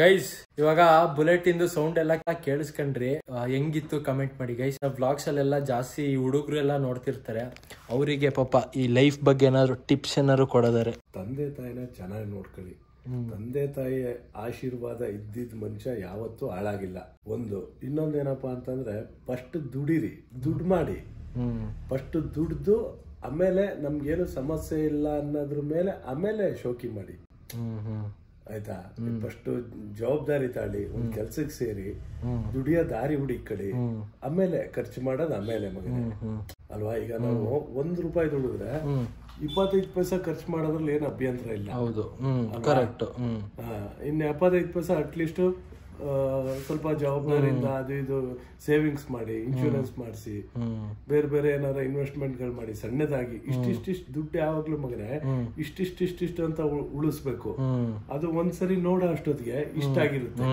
ಗೈಸ್ ಇವಾಗ ಬುಲೆಟ್ ಇಂದು ಸೌಂಡ್ ಎಲ್ಲ ಕೇಳಿಸ್ಕೊಂಡ್ರಿ, ಹೆಂಗಿತ್ತು ಕಮೆಂಟ್ ಮಾಡಿ ಗೈಸ್. ವ್ಲಾಗ್ಸ್ ಅಲ್ಲೆಲ್ಲ ಜಾಸ್ತಿ ಹುಡುಗರು ಎಲ್ಲ ನೋಡ್ತಿರ್ತಾರೆ, ಅವರಿಗೆ ಪಾಪ ಈ ಲೈಫ್ ಬಗ್ಗೆ ಏನಾದ್ರು ಟಿಪ್ಸ್ ಏನಾದ್ರು ಕೊಡೋದಾರೆ. ತಂದೆ ತಾಯಿನ ಚೆನ್ನಾಗಿ ನೋಡ್ಕೊಳ್ಳಿ. ತಂದೆ ತಾಯಿ ಆಶೀರ್ವಾದ ಇದ್ದಿದ್ ಮನುಷ್ಯ ಯಾವತ್ತೂ ಹಾಳಾಗಿಲ್ಲ. ಒಂದು ಇನ್ನೊಂದೇನಪ್ಪಾ ಅಂತಂದ್ರೆ ಫಸ್ಟ್ ದುಡಿರಿ, ದುಡ್ಡು ಮಾಡಿ, ಫಸ್ಟ್ ದುಡ್ದು ಆಮೇಲೆ ನಮ್ಗೇನು ಸಮಸ್ಯೆ ಇಲ್ಲ ಅನ್ನೋದ್ರ ಮೇಲೆ ಆಮೇಲೆ ಶೋಕಿ ಮಾಡಿ, ಆಯ್ತಾ. ಫಸ್ಟ್ ಜವಾಬ್ದಾರಿ ತಾಳಿ, ಒಂದ್ ಕೆಲ್ಸಕ್ಕೆ ಸೇರಿ, ದುಡಿಯೋ ದಾರಿ ಹುಡುಕಿ, ಆಮೇಲೆ ಖರ್ಚು ಮಾಡೋದು ಆಮೇಲೆ ಮಗನೇ ಅಲ್ವಾ. ಈಗ ನಾವು ₹1 ದುಡಿದ್ರೆ 25 ಪೈಸಾ ಖರ್ಚು ಮಾಡೋದ್ರಲ್ಲಿ ಏನು ಅಭ್ಯಂತರ ಇಲ್ಲ. ಹೌದು, ಕರೆಕ್ಟ್. ಇನ್ನು 75 ಪೈಸಾ ಅಟ್ಲೀಸ್ಟ್ ಸ್ವಲ್ಪ ಜವಾಬ್ದಾರಿಯಿಂದ ಅದು ಇದು ಸೇವಿಂಗ್ಸ್ ಮಾಡಿ, ಇನ್ಶೂರೆನ್ಸ್ ಮಾಡಿಸಿ, ಬೇರೆ ಬೇರೆ ಏನಾರ ಇನ್ವೆಸ್ಟ್ಮೆಂಟ್ ಗಳು ಮಾಡಿ, ಸಣ್ಣದಾಗಿ ಇಷ್ಟಿಷ್ಟು ದುಡ್ಡು ಯಾವಾಗ್ಲೂ ಮಗನೇ ಇಷ್ಟಿಷ್ಟು ಅಂತ ಉಳಿಸ್ಬೇಕು. ಅದು ಒಂದ್ಸರಿ ನೋಡೋ ಅಷ್ಟೊತ್ತಿಗೆ ಇಷ್ಟ ಆಗಿರುತ್ತೆ.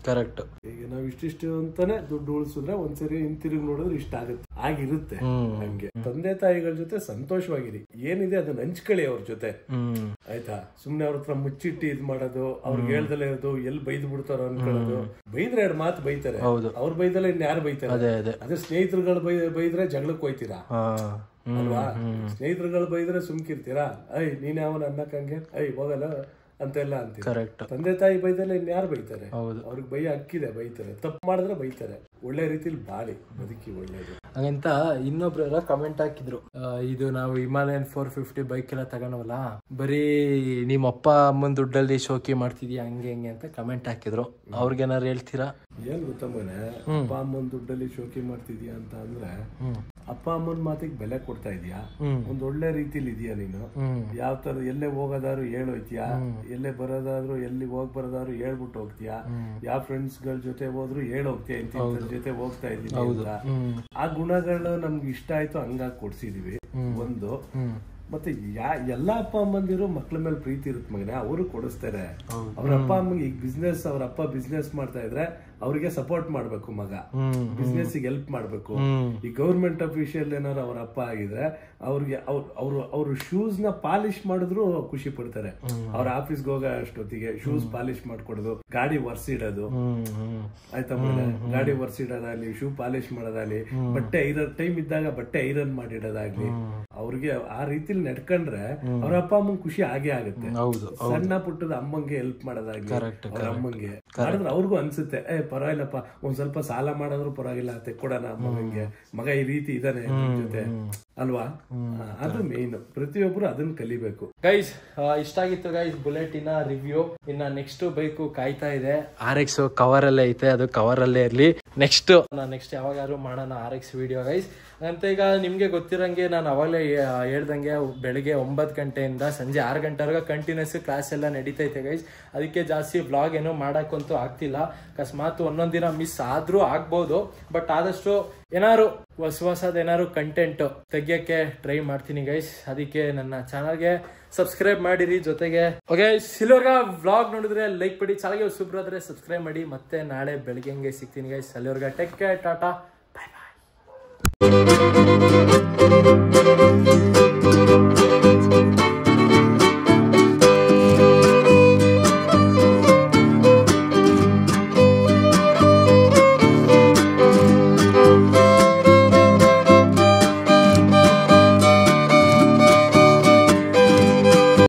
ಕರೆಕ್ಟ್. ಈಗ ನಾವ್ ಇಷ್ಟಿಷ್ಟು ಅಂತಾನೆ ದುಡ್ಡು ಉಳಿಸಿದ್ರೆ ಒಂದ್ಸರಿ ಹಿಂತಿರುಗಿ ನೋಡಿದ್ರೆ ಇಷ್ಟ ಆಗುತ್ತೆ, ಆಗಿರುತ್ತೆ. ಹಂಗೆ ತಂದೆ ತಾಯಿಗಳ ಜೊತೆ ಸಂತೋಷವಾಗಿರಿ, ಏನಿದೆ ಅದನ್ನ ಹಂಚ್ಕೊಳ್ಳಿ ಅವ್ರ ಜೊತೆ, ಆಯ್ತಾ. ಸುಮ್ನೆ ಅವ್ರ ಹತ್ರ ಮುಚ್ಚಿಟ್ಟು ಇದ್ ಮಾಡೋದು, ಅವ್ರಿಗೆ ಹೇಳ್ದಲೇ ಇರೋದು, ಎಲ್ಲಿ ಬೈದ್ ಬಿಡ್ತಾರೋ ಅನ್ಕೊಳ್ಳೋದು. ಬೈದ್ರೆ 2 ಮಾತು ಬೈತಾರೆ, ಅವ್ರ ಬೈದಲ್ಲ ಇನ್ಯಾರು ಬೈತಾರೆ. ಅದೇ ಸ್ನೇಹಿತರುಗಳು ಬೈದ್ರೆ ಜಗಳಕ್ಕೆ ಹೋಯ್ತೀರಾ ಅಲ್ವಾ. ಸ್ನೇಹಿತರುಗಳು ಬೈದ್ರೆ ಸುಮ್ಕಿರ್ತೀರಾ, ಐ ನೀನ್ ಯಾವನ ಅನ್ನಕ್ಕಂಗೆ, ಐ ಹೋಗಲ್ಲ ಅಂತೆಲ್ಲ ಅಂತೀವಿ. ತಂದೆ ತಾಯಿ ಬೈದಲ್ಲ ಇನ್ಯಾರು ಬೈತಾರೆ, ಅವ್ರಿಗೆ ಬೈಯ ಹಕ್ಕಿದೆ, ಬೈತಾರೆ. ತಪ್ಪು ಮಾಡಿದ್ರೆ ಬೈತಾರೆ, ಒಳ್ಳೆ ರೀತಿಲಿ ಬಾಳಿ ಬದುಕಿ ಒಳ್ಳೇದು ಹಾಗಂತ. ಇನ್ನೊಬ್ರೆಲ್ಲ ಕಮೆಂಟ್ ಹಾಕಿದ್ರು, ಇದು ನಾವು ಹಿಮಾಲಯನ್ 450 ಬೈಕ್ ಎಲ್ಲ ತಗೊಂಡವಲ್ಲ, ಬರೀ ನಿಮ್ಮ ಅಪ್ಪ ಅಮ್ಮನ ದುಡ್ಡಲ್ಲಿ ಶೋಕಿ ಮಾಡ್ತಿದ್ಯಾ ಹಂಗೆ ಹೆಂಗೆ ಅಂತ ಕಮೆಂಟ್ ಹಾಕಿದ್ರು. ಅವ್ರಿಗೇನಾರು ಹೇಳ್ತೀರಾ? ಏನ್ ಗೊತ್ತಮ್ಮನೆ, ಅಪ್ಪ ಅಮ್ಮನ ದುಡ್ಡಲ್ಲಿ ಶೋಕಿ ಮಾಡ್ತಿದ್ಯಾ ಅಂತ ಅಂದ್ರೆ, ಅಪ್ಪ ಅಮ್ಮನ ಮಾತಿಗೆ ಬೆಲೆ ಕೊಡ್ತಾ ಇದೀಯಾ, ಒಂದ್ ಒಳ್ಳೆ ರೀತಿಲಿ ಇದೀಯಾ ನೀನು. ಯಾವ ತರ ಎಲ್ಲೇ ಹೋಗೋದಾದ್ರು ಹೇಳೋಯ್ತೀಯಾ, ಎಲ್ಲೇ ಬರೋದಾದ್ರು ಎಲ್ಲಿ ಬರೋದಾದ್ರು ಹೇಳ್ಬಿಟ್ಟು ಹೋಗ್ತೀಯಾ, ಯಾವ ಫ್ರೆಂಡ್ಸ್ ಗಳ ಜೊತೆ ಹೋದ್ರು ಹೇಳೋಗ್ತೀಯಾ, ಇಂಥ ಜೊತೆ ಹೋಗ್ತಾ ಇದೀನಿ ಅಂತ. ಆ ಗುಣಗಳನ್ನ ನಮ್ಗೆ ಇಷ್ಟ ಆಯ್ತು, ಹಂಗಾಗಿ ಕೊಡ್ಸಿದೀವಿ. ಒಂದು ಮತ್ತೆ ಎಲ್ಲಾ ಅಪ್ಪ ಅಮ್ಮಂದಿರು ಮಕ್ಳ ಮೇಲೆ ಪ್ರೀತಿ ಇರುತ್ತೆ ಮಗನೇ, ಅವರು ಕೊಡಿಸ್ತಾರೆ. ಅವ್ರ ಅಪ್ಪ ಅಮ್ಮಗೆ ಈಗ ಅವ್ರ ಅಪ್ಪ ಬಿಸ್ನೆಸ್ ಮಾಡ್ತಾ ಇದ್ರೆ ಅವ್ರಿಗೆ ಸಪೋರ್ಟ್ ಮಾಡ್ಬೇಕು, ಮಗ ಬಿಸ್ನೆಸ್ ಹೆಲ್ಪ್ ಮಾಡ್ಬೇಕು. ಈ ಗೌರ್ಮೆಂಟ್ ಅಫಿಷಿಯಲ್ ಏನಾದ್ರು ಅವ್ರ ಅಪ್ಪ ಆಗಿದ್ರೆ ಅವ್ರಿಗೆ ಅವ್ರು ಶೂಸ್ ನ ಪಾಲಿಶ್ ಮಾಡಿದ್ರು ಖುಷಿ ಪಡ್ತಾರೆ. ಅವ್ರ ಆಫೀಸ್ಗೆ ಹೋಗೋ ಅಷ್ಟೊತ್ತಿಗೆ ಶೂಸ್ ಪಾಲಿಶ್ ಮಾಡ್ಕೊಡೋದು, ಗಾಡಿ ಒರ್ಸಿಡೋದು, ಆಯ್ತಾ ಮಗನೇ, ಗಾಡಿ ಒರ್ಸಿಡೋದಾಗ್ಲಿ, ಶೂ ಪಾಲಿಶ್ ಮಾಡೋದಾಗ್ಲಿ, ಬಟ್ಟೆ ಟೈಮ್ ಇದ್ದಾಗ ಬಟ್ಟೆ ಐರನ್ ಮಾಡಿಡೋದಾಗ್ಲಿ, ಅವ್ರಿಗೆ ಆ ರೀತಿಲಿ ನಡ್ಕೊಂಡ್ರೆ ಅವ್ರ ಅಪ್ಪ ಅಮ್ಮಂಗ್ ಖುಷಿ ಆಗೇ ಆಗುತ್ತೆ. ಸಣ್ಣ ಪುಟ್ಟದ ಅಮ್ಮಂಗೆ ಹೆಲ್ಪ್ ಮಾಡೋದಾಗ್ಲಿ, ಅವ್ರ ಅಮ್ಮಂಗೆ ಮಾಡಿದ್ರೆ ಅವ್ರಿಗೂ ಅನ್ಸುತ್ತೆ, ಪರವಾಗಿಲ್ಲಪ್ಪ, ಒಂದ್ ಸ್ವಲ್ಪ ಸಾಲ ಮಾಡಿದ್ರು ಪರವಾಗಿಲ್ಲ, ತೆಕ್ಕೊಡೋಣ ಮಗಂಗೆ, ಮಗ ಈ ರೀತಿ ಇದಾನೆ ಜೊತೆ ಅಲ್ವಾ. ಅದು ಮೇನ್, ಪ್ರತಿಯೊಬ್ರು ಅದನ್ನ ಕಲಿಬೇಕು. ಗೈಸ್ ಇಷ್ಟ ಆಗಿತ್ತು ಗೈಸ್ ಬುಲೆಟ್ ಇನ್ನ ರಿವ್ಯೂ. ಇನ್ನ ನೆಕ್ಸ್ಟ್ ಬೈಕು ಕಾಯ್ತಾ ಇದೆ, RX ಕವರ್ ಅಲ್ಲೇ ಐತೆ, ಅದು ಕವರ್ ಅಲ್ಲೇ ಇರ್ಲಿ. ನೆಕ್ಸ್ಟ್ ಯಾವಾಗಾದ್ರು ಮಾಡೋಣ RX ವಿಡಿಯೋ ಗೈಸ್ ಅಂತ. ಈಗ ನಿಮ್ಗೆ ಗೊತ್ತಿರಂಗೆ ನಾನು ಅವಾಗಲೇ ಹೇಳ್ದಂಗೆ ಬೆಳಿಗ್ಗೆ 9 ಗಂಟೆಯಿಂದ ಸಂಜೆ 6 ಗಂಟೆವರೆಗೆ ಕಂಟಿನ್ಯೂಸ್ ಕ್ಲಾಸ್ ಎಲ್ಲ ನಡೀತೈತೆ ಗೈಸ್. ಅದಕ್ಕೆ ಜಾಸ್ತಿ ವ್ಲಾಗ್ ಏನೋ ಮಾಡಕ್ಕಂತೂ ಆಗ್ತಿಲ್ಲ. ಅಕಸ್ಮಾತ್ ಒಂದೊಂದ್ ದಿನ ಮಿಸ್ ಆದ್ರೂ ಆಗ್ಬೋದು, ಬಟ್ ಆದಷ್ಟು ಏನಾದ್ರು ಹೊಸದೇನಾದ್ರು ಕಂಟೆಂಟ್ ತೆಗಿಯಕ್ಕೆ ಟ್ರೈ ಮಾಡ್ತೀನಿ ಗೈಸ್. ಅದಕ್ಕೆ ನನ್ನ ಚಾನಲ್ಗೆ ಸಬ್ಸ್ಕ್ರೈಬ್ ಮಾಡಿರಿ. ಜೊತೆಗೆ ಓಕೆ, ಇಲ್ಲಿವರೆಗ ವ್ಲಾಗ್ ನೋಡಿದ್ರೆ ಲೈಕ್ ಮಾಡಿ, ಚಾನಲ್ಗೆ ಸೂಪರ್ ಆದ್ರೆ ಸಬ್ಸ್ಕ್ರೈಬ್ ಮಾಡಿ. ಮತ್ತೆ ನಾಳೆ ಬೆಳಗ್ಗೆ ಸಿಗ್ತೀನಿ ಗೈಸ್. ಅಲ್ಲಿವರೆಗ ಟೇಕ್ ಕೇರ್, ಟಾಟಾ, ಬಾಯ್ ಬಾಯ್.